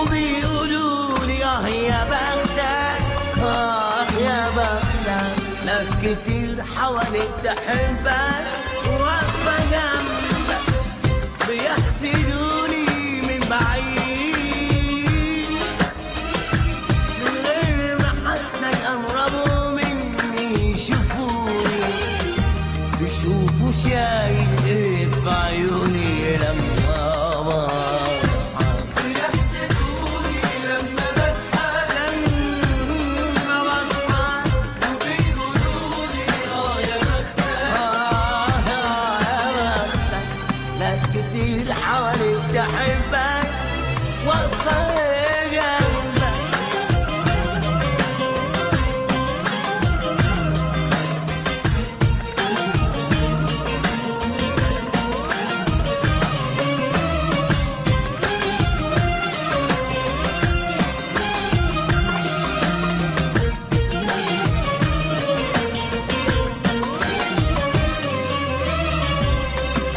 وبيقولوا لي يا بختك يا بختك. ناس كتير حواليك تحبك واقفة جنبك بيحسدوني من بعيد من غير ما حتى يقربوا مني يشوفوني بيشوفوا شايل ايه في عيوني لما كتير حواليك تحبك واقفة جنبك.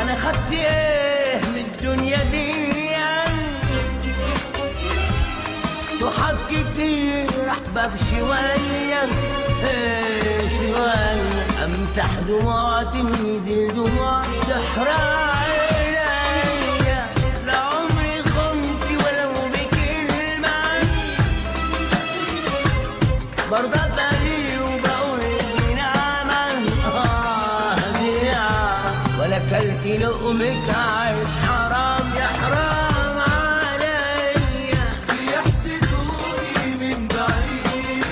أنا خدت إيه الدنيا دي صحاب كتير احباب شوية شوية امسح دموع تنزل دموع تحرق عينيا. لعمري خنت ولو بكلمة برضى بالي وبقول دي نعمة دي نعمة. ولا كلت لقمك عيش حرام يا حرام عليا. بيحسدوني من بعيد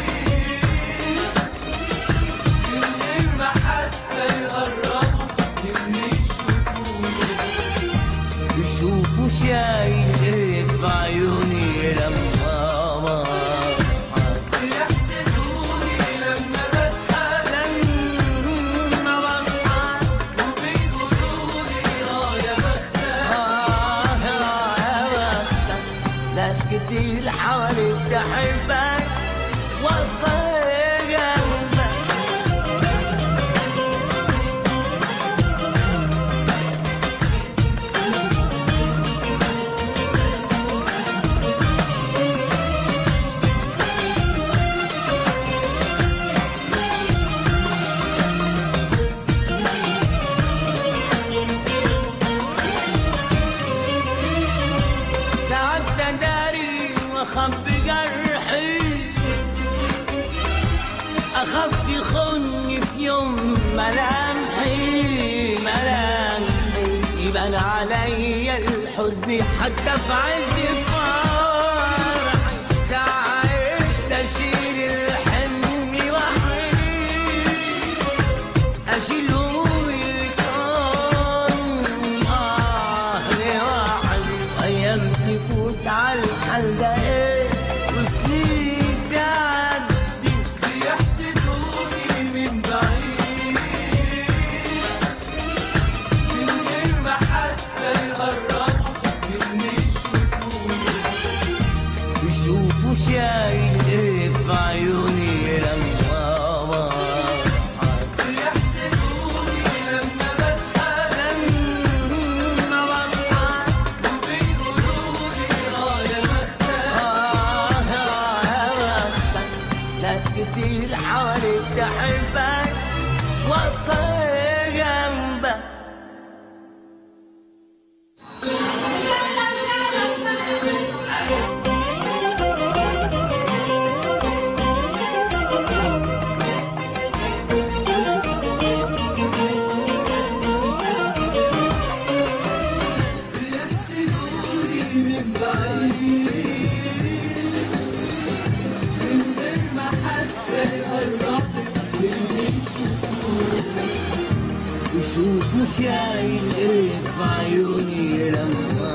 من غير ما حتى يقربوا مني يشوفوني بيشوفوا شايل ايه في عيوني لما بيحسدوني لما بضحك وبيقولوا لي يا بختك. ناس كتير حواليك تحبك واقفة جنبك. تعبت اداري واخبي جرحي اخاف يخوني في يوم ملامحي يبان عليا الحزن حتى في عز فرحي. تعبت اشيل الحمل وحدي اشيل همومي لوحدي. ايام تفوت على الحال ده ايه وسنين تعدي. بيحسدوني من بعيد من غير ما حتى يقربوا مني يشوفوني بيشوفوا شايل ايه في عيوني لما بيحسدوني لما بضحك وبيقولوا لي يا بختك. ناس كتير حواليك تحبك واقفة جنبك. بيحسدوني من بعيد من غير ما حتى يقربوا مني بيشوفوا شايل ايه في عيوني لما